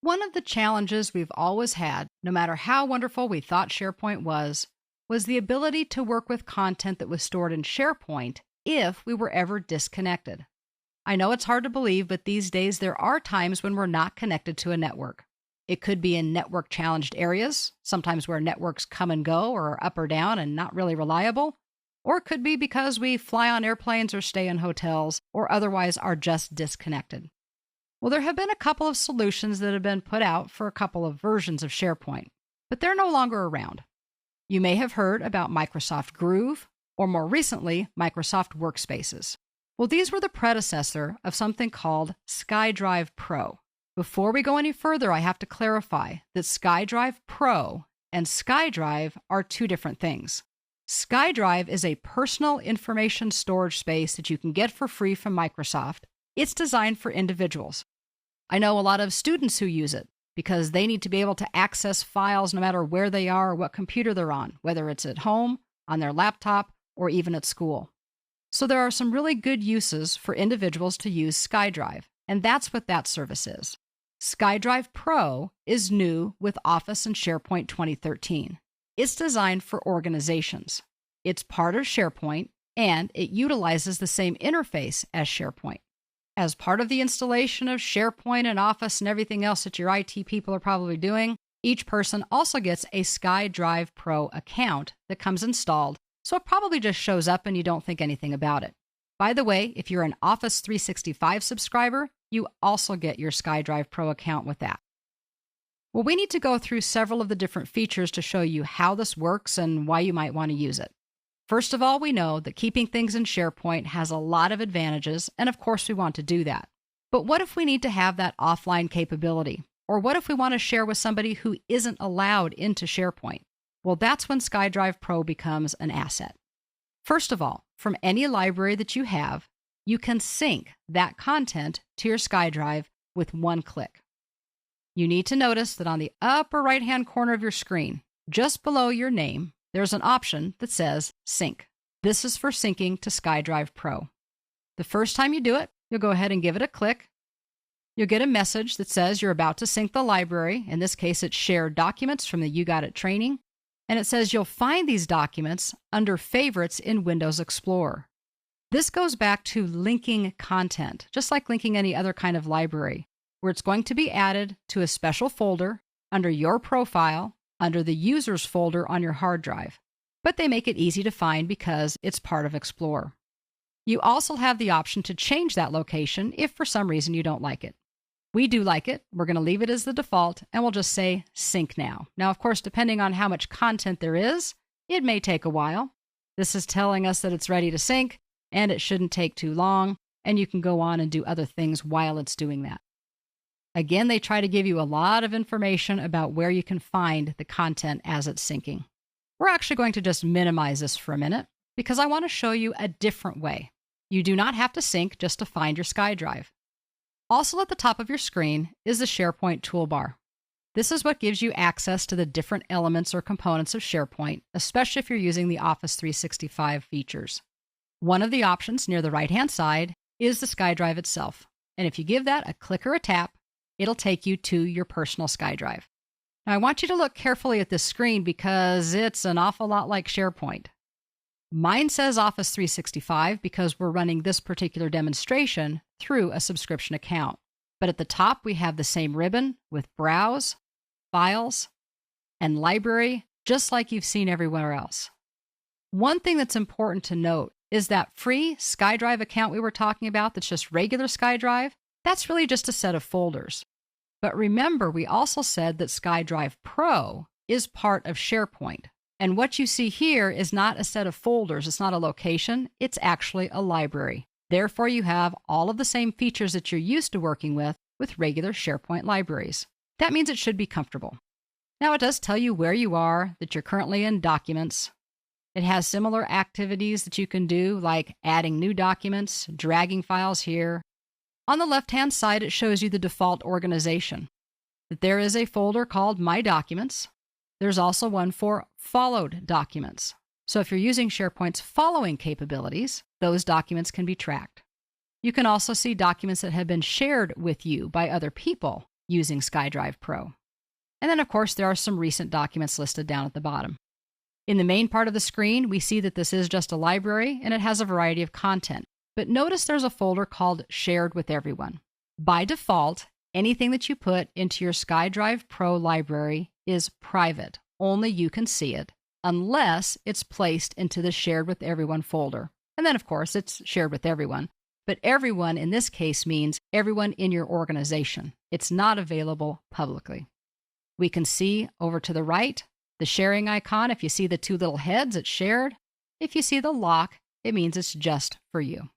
One of the challenges we've always had, no matter how wonderful we thought SharePoint was the ability to work with content that was stored in SharePoint if we were ever disconnected. I know it's hard to believe, but these days there are times when we're not connected to a network. It could be in network challenged areas, sometimes where networks come and go or are up or down and not really reliable. Or it could be because we fly on airplanes or stay in hotels or otherwise are just disconnected. Well, there have been a couple of solutions that have been put out for a couple of versions of SharePoint, but they're no longer around. You may have heard about Microsoft Groove, or more recently, Microsoft Workspaces. Well, these were the predecessor of something called SkyDrive Pro. Before we go any further, I have to clarify that SkyDrive Pro and SkyDrive are two different things. SkyDrive is a personal information storage space that you can get for free from Microsoft. It's designed for individuals. I know a lot of students who use it because they need to be able to access files no matter where they are or what computer they're on, whether it's at home, on their laptop, or even at school. So there are some really good uses for individuals to use SkyDrive, and that's what that service is. SkyDrive Pro is new with Office and SharePoint 2013. It's designed for organizations. It's part of SharePoint, and it utilizes the same interface as SharePoint. As part of the installation of SharePoint and Office and everything else that your IT people are probably doing, each person also gets a SkyDrive Pro account that comes installed, so it probably just shows up and you don't think anything about it. By the way, if you're an Office 365 subscriber, you also get your SkyDrive Pro account with that. Well, we need to go through several of the different features to show you how this works and why you might want to use it. First of all, we know that keeping things in SharePoint has a lot of advantages, and of course we want to do that. But what if we need to have that offline capability? Or what if we want to share with somebody who isn't allowed into SharePoint? Well, that's when SkyDrive Pro becomes an asset. First of all, from any library that you have, you can sync that content to your SkyDrive with one click. You need to notice that on the upper right-hand corner of your screen, just below your name, there's an option that says Sync. This is for syncing to SkyDrive Pro. The first time you do it, you'll go ahead and give it a click. You'll get a message that says you're about to sync the library. In this case, it's shared documents from the You Got It training. And it says you'll find these documents under Favorites in Windows Explorer. This goes back to linking content, just like linking any other kind of library, where it's going to be added to a special folder under your profile, under the Users folder on your hard drive. But they make it easy to find because it's part of Explorer. You also have the option to change that location if for some reason you don't like it. We do like it. We're going to leave it as the default, and we'll just say Sync Now. Now, of course, depending on how much content there is, it may take a while. This is telling us that it's ready to sync, and it shouldn't take too long, and you can go on and do other things while it's doing that. Again, they try to give you a lot of information about where you can find the content as it's syncing. We're actually going to just minimize this for a minute because I want to show you a different way. You do not have to sync just to find your SkyDrive. Also at the top of your screen is the SharePoint toolbar. This is what gives you access to the different elements or components of SharePoint, especially if you're using the Office 365 features. One of the options near the right-hand side is the SkyDrive itself. And if you give that a click or a tap, it'll take you to your personal SkyDrive. Now, I want you to look carefully at this screen because it's an awful lot like SharePoint. Mine says Office 365 because we're running this particular demonstration through a subscription account. But at the top, we have the same ribbon with Browse, Files, and Library, just like you've seen everywhere else. One thing that's important to note is that free SkyDrive account we were talking about that's just regular SkyDrive, that's really just a set of folders. But remember, we also said that SkyDrive Pro is part of SharePoint. And what you see here is not a set of folders. It's not a location. It's actually a library. Therefore, you have all of the same features that you're used to working with regular SharePoint libraries. That means it should be comfortable. Now, it does tell you where you are, that you're currently in Documents. It has similar activities that you can do, like adding new documents, dragging files here. On the left-hand side, it shows you the default organization. That there is a folder called My Documents. There's also one for Followed Documents. So if you're using SharePoint's following capabilities, those documents can be tracked. You can also see documents that have been shared with you by other people, using SkyDrive Pro. And then, of course, there are some recent documents listed down at the bottom. In the main part of the screen, we see that this is just a library and it has a variety of content. But notice there's a folder called Shared with Everyone. By default, anything that you put into your SkyDrive Pro library is private. Only you can see it, unless it's placed into the Shared with Everyone folder. And then, of course, it's shared with everyone. But everyone in this case means everyone in your organization. It's not available publicly. We can see over to the right the sharing icon. If you see the two little heads, it's shared. If you see the lock, it means it's just for you.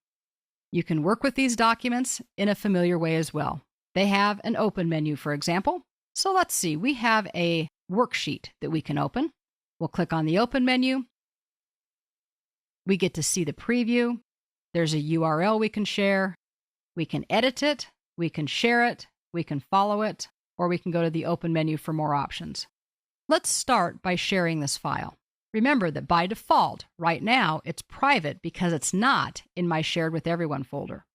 You can work with these documents in a familiar way as well. They have an open menu, for example. So let's see, we have a worksheet that we can open. We'll click on the open menu. We get to see the preview. There's a URL we can share. We can edit it. We can share it. We can follow it. Or we can go to the open menu for more options. Let's start by sharing this file. Remember that by default, right now, it's private because it's not in my Shared with Everyone folder.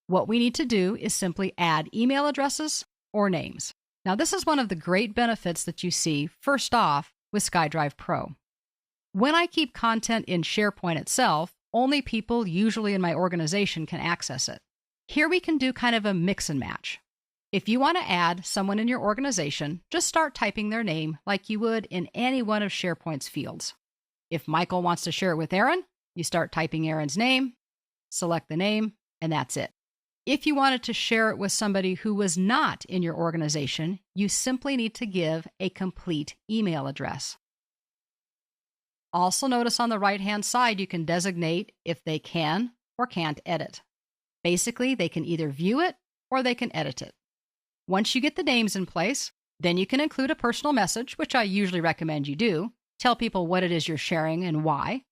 What we need to do is simply add email addresses or names. Now, this is one of the great benefits that you see first off with SkyDrive Pro. When I keep content in SharePoint itself, only people usually in my organization can access it. Here we can do kind of a mix and match. If you want to add someone in your organization, just start typing their name like you would in any one of SharePoint's fields. If Michael wants to share it with Aaron, you start typing Aaron's name, select the name, and that's it. If you wanted to share it with somebody who was not in your organization, you simply need to give a complete email address. Also notice on the right-hand side, you can designate if they can or can't edit. Basically, they can either view it or they can edit it. Once you get the names in place, then you can include a personal message, which I usually recommend you do. Tell people what it is you're sharing and why.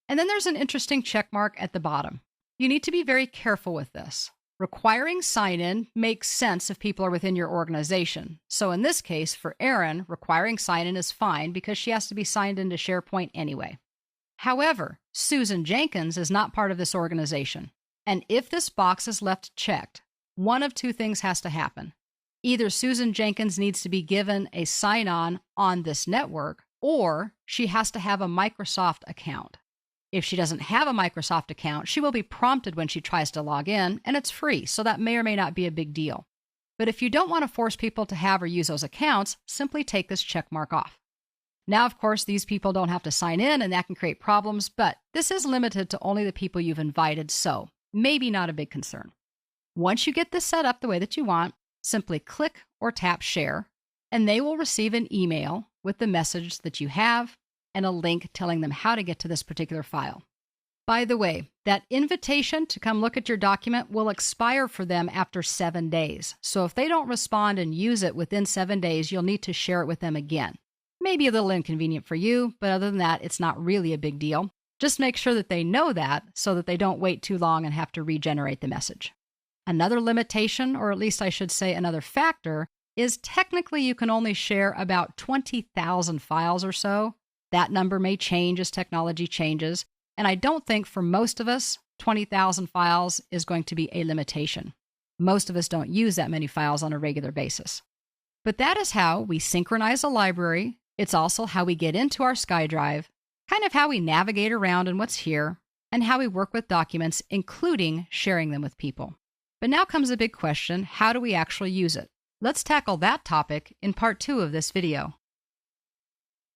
And then there's an interesting check mark at the bottom. You need to be very careful with this. Requiring sign-in makes sense if people are within your organization. So in this case, for Erin, requiring sign-in is fine because she has to be signed into SharePoint anyway. However, Susan Jenkins is not part of this organization. And if this box is left checked, one of two things has to happen. Either Susan Jenkins needs to be given a sign-on on this network, or she has to have a Microsoft account. If she doesn't have a Microsoft account, she will be prompted when she tries to log in, and it's free, so that may or may not be a big deal. But if you don't want to force people to have or use those accounts, simply take this check mark off. Now, of course, these people don't have to sign in, and that can create problems, but this is limited to only the people you've invited, so maybe not a big concern. Once you get this set up the way that you want, simply click or tap Share, and they will receive an email with the message that you have and a link telling them how to get to this particular file. By the way, that invitation to come look at your document will expire for them after 7 days. So if they don't respond and use it within 7 days, you'll need to share it with them again. Maybe a little inconvenient for you, but other than that, it's not really a big deal. Just make sure that they know that so that they don't wait too long and have to regenerate the message. Another limitation, or at least I should say another factor, is technically you can only share about 20,000 files or so. That number may change as technology changes, and I don't think for most of us, 20,000 files is going to be a limitation. Most of us don't use that many files on a regular basis. But that is how we synchronize a library. It's also how we get into our SkyDrive, kind of how we navigate around and what's here, and how we work with documents, including sharing them with people. But now comes the big question, how do we actually use it? Let's tackle that topic in part 2 of this video.